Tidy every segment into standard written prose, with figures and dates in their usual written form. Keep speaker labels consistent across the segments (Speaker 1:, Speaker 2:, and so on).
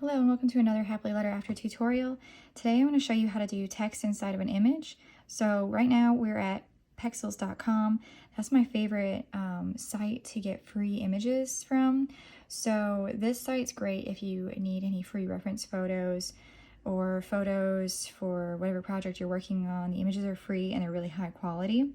Speaker 1: Hello and welcome to another Happily Letter After tutorial. Today I'm going to show you how to do text inside of an image. So right now we're at pexels.com. That's my favorite site to get free images from. So this site's great if you need any free reference photos or photos for whatever project you're working on. The images are free and they're really high quality.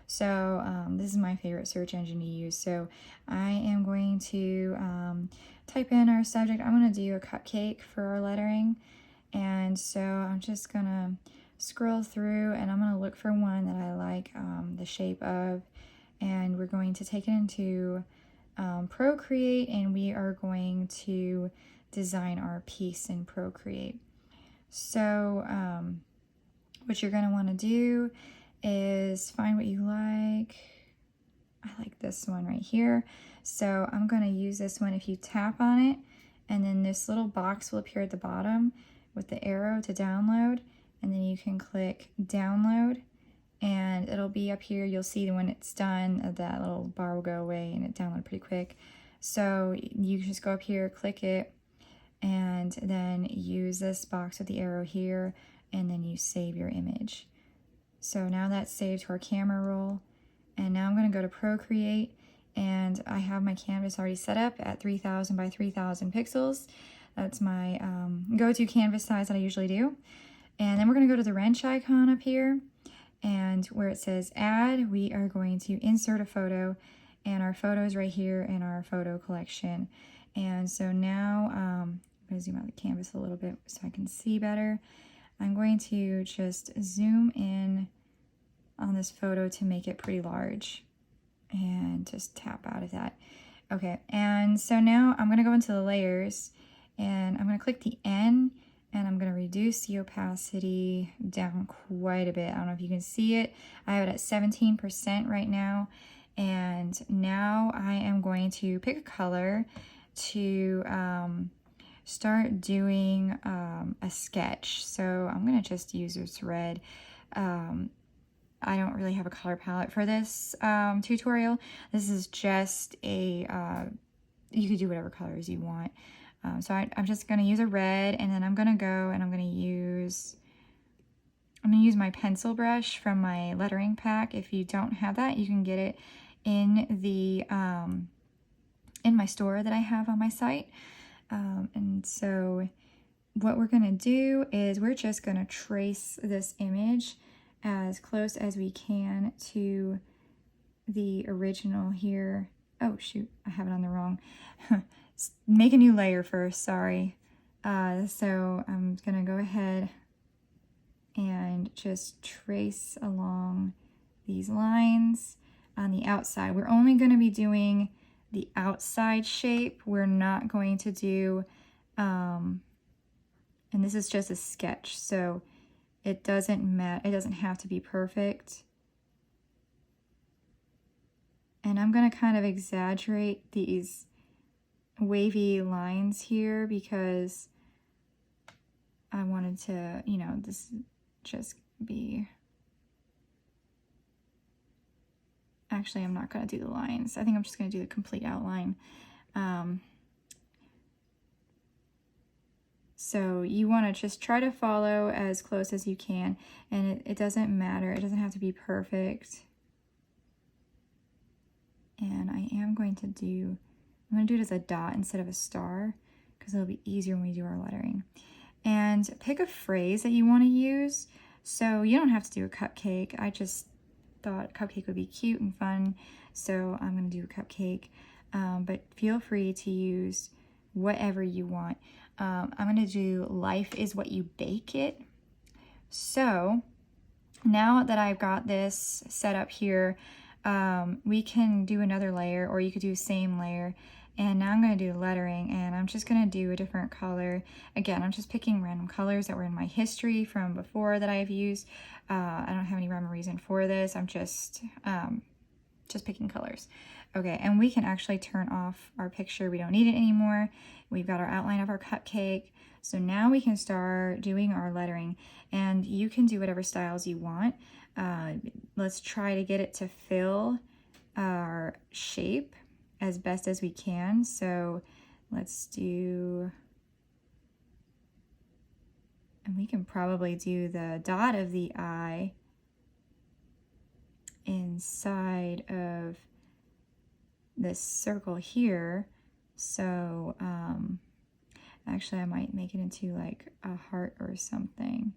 Speaker 1: So this is my favorite search engine to use. So I am going to type in our subject. I'm going to do a cupcake for our lettering. And so I'm just going to scroll through and I'm going to look for one that I like the shape of. And we're going to take it into Procreate and we are going to design our piece in Procreate. So what you're going to want to do is find what you like. I like this one right here. So I'm going to use this one. If you tap on it, and then this little box will appear at the bottom with the arrow to download, and then you can click download and it'll be up here. You'll see when it's done, that little bar will go away and it downloaded pretty quick. So you just go up here, click it, and then use this box with the arrow here, and then you save your image. So now that's saved to our camera roll. And now I'm going to go to Procreate, and I have my canvas already set up at 3000 by 3000 pixels. That's my go-to canvas size that I usually do. And then we're going to go to the wrench icon up here, and where it says add, we are going to insert a photo, and our photo is right here in our photo collection. And so now I'm going to zoom out the canvas a little bit so I can see better. I'm going to just zoom in on this photo to make it pretty large and just tap out of that. Okay, and so now I'm going to go into the layers and I'm going to click the N and I'm going to reduce the opacity down quite a bit. I don't know if you can see it. I have it at 17% right now. And now I am going to pick a color to start doing a sketch. So I'm going to just use this red. I don't really have a color palette for this tutorial. This is just a, you could do whatever colors you want. So I'm just going to use a red, and then I'm going to go and I'm going to use my pencil brush from my lettering pack. If you don't have that, you can get it in the in my store that I have on my site. And so what we're going to do is we're just going to trace this image as close as we can to the original here. Oh shoot, I have it on the wrong. Make a new layer first, sorry. So I'm gonna go ahead and just trace along these lines on the outside. We're only gonna be doing the outside shape. We're not going to do, and this is just a sketch, so it doesn't matter, it doesn't have to be perfect. And I'm going to kind of exaggerate these wavy lines here because I wanted to, you know, this just be... Actually, I'm not going to do the lines. I think I'm just going to do the complete outline. So you want to just try to follow as close as you can, and it doesn't matter. It doesn't have to be perfect. And I'm going to do it as a dot instead of a star because it'll be easier when we do our lettering. And pick a phrase that you want to use. So you don't have to do a cupcake. I just thought a cupcake would be cute and fun, so I'm going to do a cupcake. But feel free to use whatever you want. I'm going to do life is what you bake it. So now that I've got this set up here, we can do another layer, or you could do the same layer. And now I'm going to do lettering, and I'm just going to do a different color. Again, I'm just picking random colors that were in my history from before that I've used. I don't have any rhyme or reason for this. I'm just picking colors. Okay, and we can actually turn off our picture. We don't need it anymore. We've got our outline of our cupcake. So now we can start doing our lettering, and you can do whatever styles you want. Let's try to get it to fill our shape as best as we can. So let's do can probably do the dot of the eye inside of this circle here. So actually I might make it into like a heart or something.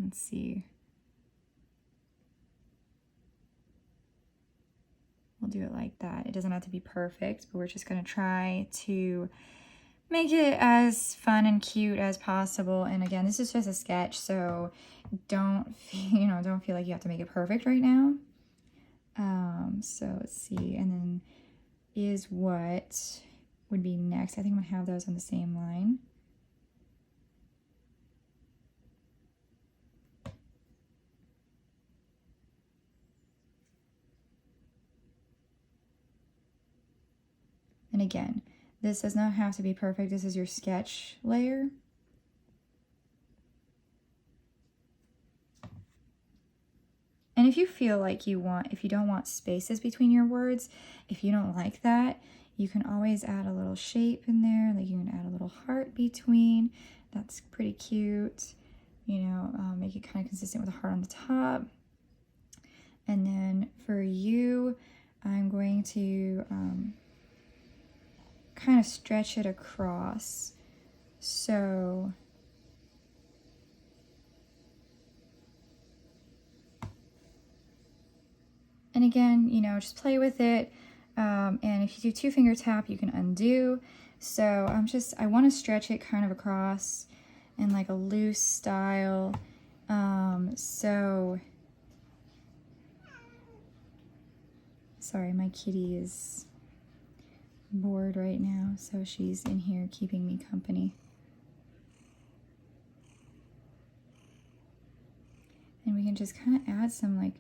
Speaker 1: Let's see. We'll do it like that. It doesn't have to be perfect, but we're just gonna try to make it as fun and cute as possible. And again, this is just a sketch, so don't feel like you have to make it perfect right now. So let's see, and then is what would be next. I think I'm gonna have those on the same line. And again, this does not have to be perfect. This is your sketch layer. And if you feel like if you don't want spaces between your words, if you don't like that, you can always add a little shape in there. Like you can add a little heart between. That's pretty cute. You know, make it kind of consistent with a heart on the top. And then for you, I'm going to kind of stretch it across. So and again, you know, just play with it. And if you do 2-finger tap, you can undo. So I want to stretch it kind of across in like a loose style. So, sorry, my kitty is bored right now, so she's in here keeping me company. And we can just kind of add some like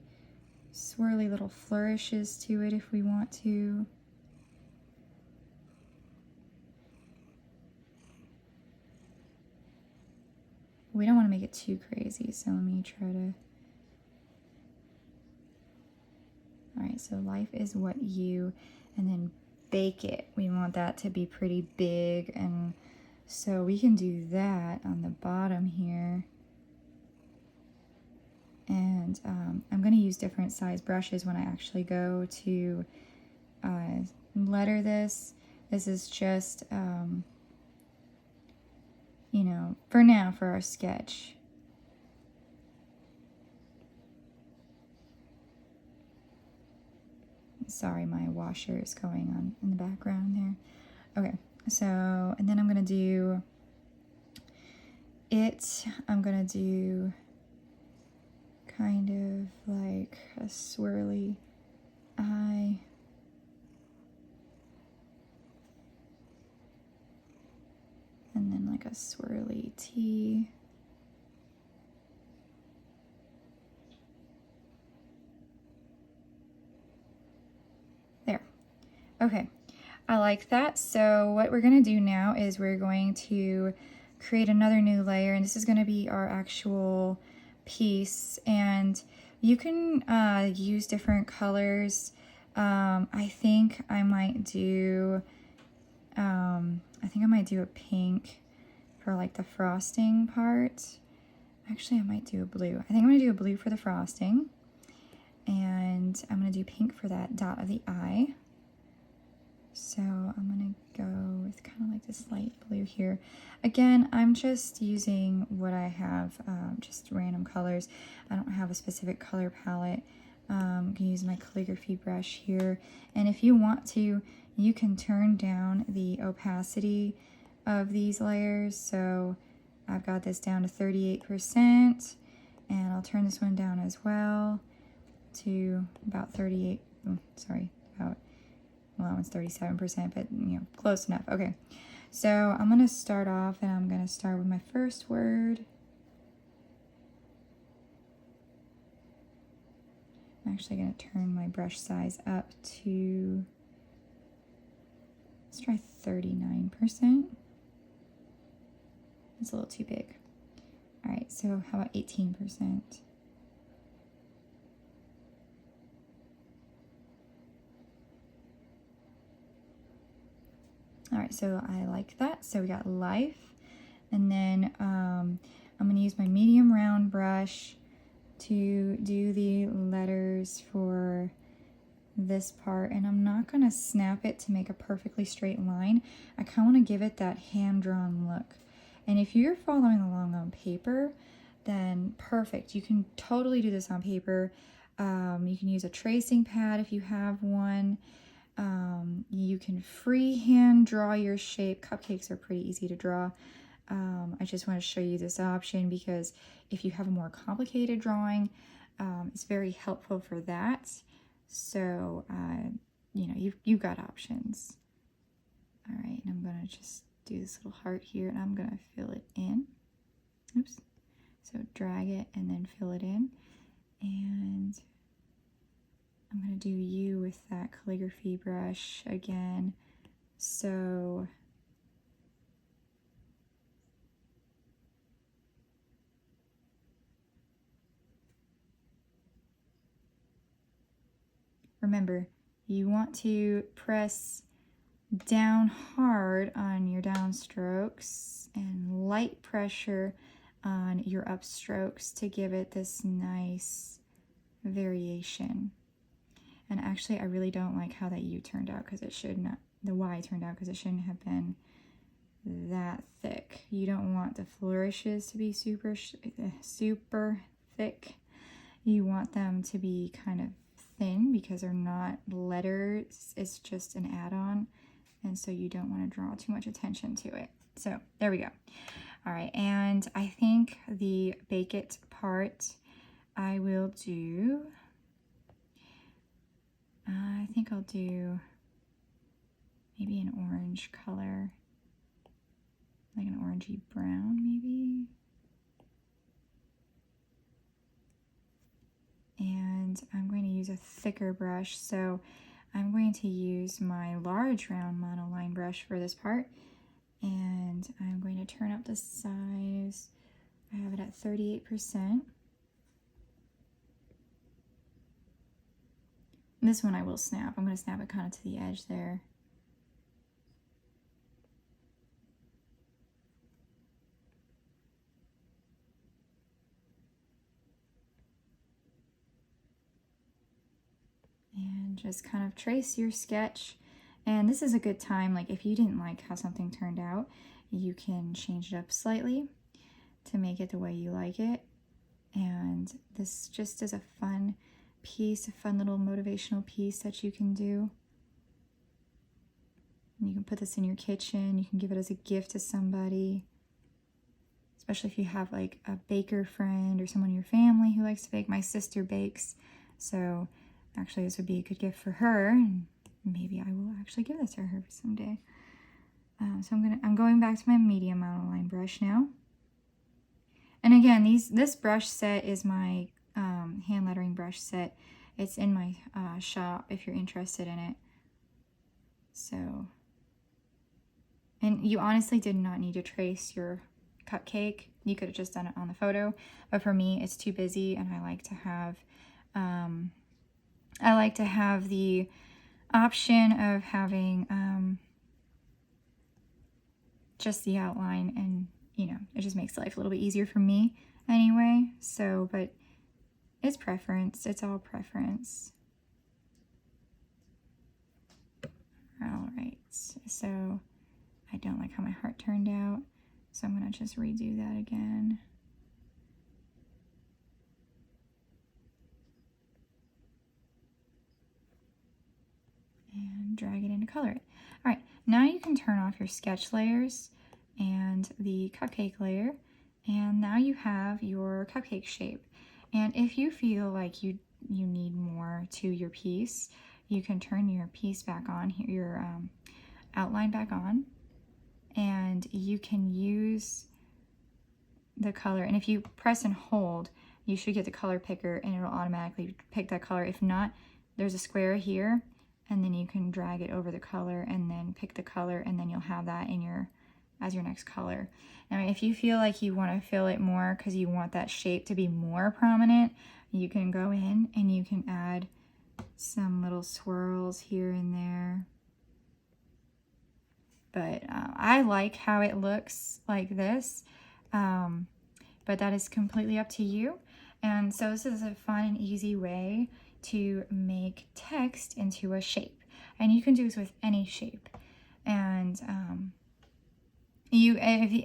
Speaker 1: swirly little flourishes to it if we want to. We don't want to make it too crazy, so let me try to... Alright, so life is what you, and then bake it. We want that to be pretty big, and so we can do that on the bottom here. And I'm going to use different size brushes when I actually go to letter this. This is just, you know, for now, for our sketch. Sorry, my washer is going on in the background there. Okay, so, and then I'm going to do it. I'm going to do kind of like a swirly eye. And then like a swirly T. There. Okay, I like that. So what we're gonna do now is we're going to create another new layer, and this is gonna be our actual piece. And you can use different colors. I think I might do a pink for like the frosting part. Actually, I might do a blue. I think I'm gonna do a blue for the frosting, and I'm gonna do pink for that dot of the eye. So I'm gonna go with kind of like this light blue here. Again, I'm just using what I have, just random colors. I don't have a specific color palette. I'm gonna use my calligraphy brush here. And if you want to, you can turn down the opacity of these layers. So I've got this down to 38%, and I'll turn this one down as well to about 38, well, it's 37%, but you know, close enough. Okay, so I'm gonna start off, and I'm gonna start with my first word. I'm actually gonna turn my brush size up to, let's try 39%. It's a little too big. All right, so how about 18%? All right, so I like that. So we got life, and then I'm going to use my medium round brush to do the letters for this part, and I'm not going to snap it to make a perfectly straight line. I kind of want to give it that hand-drawn look. And if you're following along on paper, then perfect. You can totally do this on paper. You can use a tracing pad if you have one. You can freehand draw your shape. Cupcakes are pretty easy to draw. I just want to show you this option because if you have a more complicated drawing, it's very helpful for that. So, you know, you've got options. All right, and I'm going to just do this little heart here, and I'm going to fill it in. Oops. So drag it and then fill it in. And I'm going to do you with that calligraphy brush again. So remember, you want to press down hard on your downstrokes and light pressure on your upstrokes to give it this nice variation. And actually, I really don't like how that U turned out because it should not, the Y turned out because it shouldn't have been that thick. You don't want the flourishes to be super thick. You want them to be kind of thin because they're not letters. It's just an add-on. And so you don't want to draw too much attention to it. So there we go. All right, and I think the bake it part I will do, I think I'll do maybe an orange color, like an orangey brown maybe. And I'm going to use a thicker brush, so I'm going to use my large round monoline brush for this part, and I'm going to turn up the size. I have it at 38%. This one I will snap. I'm going to snap it kind of to the edge there. And just kind of trace your sketch. And this is a good time, like if you didn't like how something turned out, you can change it up slightly to make it the way you like it. And this just is a fun piece, a fun little motivational piece that you can do. And you can put this in your kitchen. You can give it as a gift to somebody, especially if you have like a baker friend or someone in your family who likes to bake. My sister bakes, so actually this would be a good gift for her, and maybe I will actually give this to her someday. So I'm going back to my medium monoline brush now. And again, this brush set is my hand lettering brush set. It's in my shop if you're interested in it. So, and you honestly did not need to trace your cupcake. You could have just done it on the photo, but for me, it's too busy, and I like to have the option of having just the outline, and you know, it just makes life a little bit easier for me anyway. So, but it's preference. It's all preference. All right, so I don't like how my heart turned out, so I'm gonna just redo that again. And drag it in to color it. All right, now you can turn off your sketch layers and the cupcake layer, and now you have your cupcake shape. And if you feel like you need more to your piece, you can turn your piece back on, your outline back on, and you can use the color. And if you press and hold, you should get the color picker and it'll automatically pick that color. If not, there's a square here, and then you can drag it over the color and then pick the color, and then you'll have that in as your next color. Now, if you feel like you want to fill it more because you want that shape to be more prominent, you can go in and you can add some little swirls here and there. But I like how it looks like this. but that is completely up to you. And so this is a fun and easy way to make text into a shape. And you can do this with any shape. And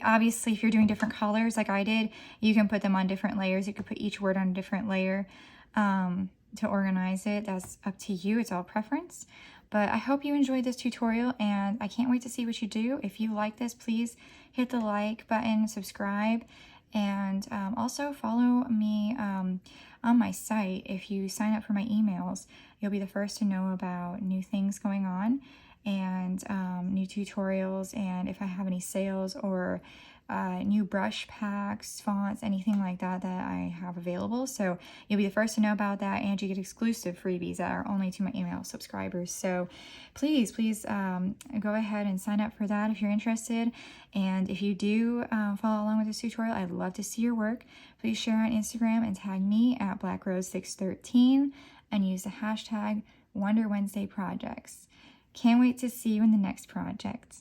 Speaker 1: obviously, if you're doing different colors like I did, you can put them on different layers. You could put each word on a different layer to organize it. That's up to you. It's all preference. But I hope you enjoyed this tutorial, and I can't wait to see what you do. If you like this, please hit the like button, subscribe, and also follow me on my site. If you sign up for my emails, you'll be the first to know about new things going on and new tutorials, and if I have any sales or new brush packs, fonts, anything like that that I have available. So you'll be the first to know about that, and you get exclusive freebies that are only to my email subscribers. So please go ahead and sign up for that if you're interested. And if you do follow along with this tutorial, I'd love to see your work. Please share on Instagram and tag me at BlackRose613 and use the hashtag Wonder Wednesday Projects. Can't wait to see you in the next project.